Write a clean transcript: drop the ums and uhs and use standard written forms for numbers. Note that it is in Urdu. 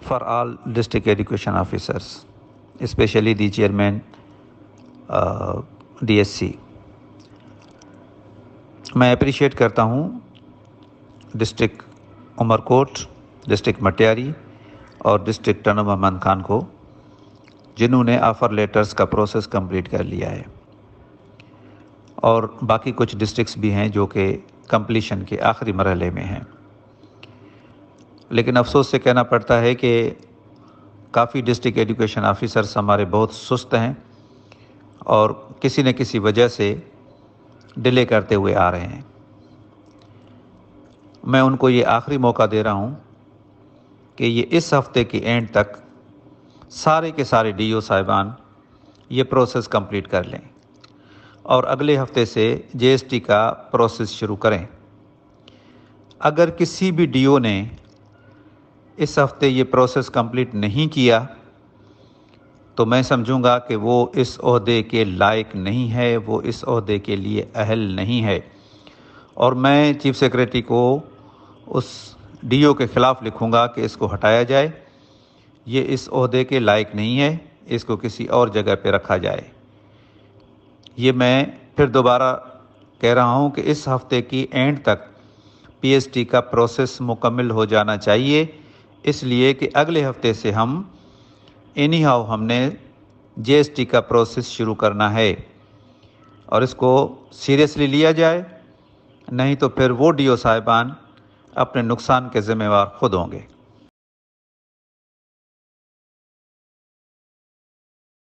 for all district education officers, especially the chairman DSC. میں اپریشیٹ کرتا ہوں ڈسٹرکٹ عمرکوٹ، ڈسٹرکٹ مٹیاری اور ڈسٹرکٹ ٹنو محمد خان کو، جنہوں نے آفر لیٹرز کا پروسیس کمپلیٹ کر لیا ہے، اور باقی کچھ ڈسٹرکٹس بھی ہیں جو کہ کمپلیشن کے آخری مرحلے میں ہیں۔ لیکن افسوس سے کہنا پڑتا ہے کہ کافی ڈسٹرکٹ ایجوکیشن آفیسرز ہمارے بہت سست ہیں اور کسی نہ کسی وجہ سے ڈیلے کرتے ہوئے آ رہے ہیں۔ میں ان کو یہ آخری موقع دے رہا ہوں کہ یہ اس ہفتے کی اینڈ تک سارے کے سارے ڈی او صاحبان یہ پروسیس کمپلیٹ کر لیں اور اگلے ہفتے سے جے ایس ٹی کا پروسیس شروع کریں۔ اگر کسی بھی ڈی او نے اس ہفتے یہ پروسیس کمپلیٹ نہیں کیا تو میں سمجھوں گا کہ وہ اس عہدے کے لائق نہیں ہے، وہ اس عہدے کے لیے اہل نہیں ہے، اور میں چیف سیکریٹری کو اس ڈی او کے خلاف لکھوں گا کہ اس کو ہٹایا جائے، یہ اس عہدے کے لائق نہیں ہے، اس کو کسی اور جگہ پہ رکھا جائے۔ یہ میں پھر دوبارہ کہہ رہا ہوں کہ اس ہفتے کی اینڈ تک پی ایس ٹی کا پروسیس مکمل ہو جانا چاہیے، اس لیے کہ اگلے ہفتے سے ہم نے جے ایس ٹی کا پروسیس شروع کرنا ہے، اور اس کو سیریسلی لیا جائے، نہیں تو پھر وہ ڈی او صاحبان اپنے نقصان کے ذمہ وار خود ہوں گے۔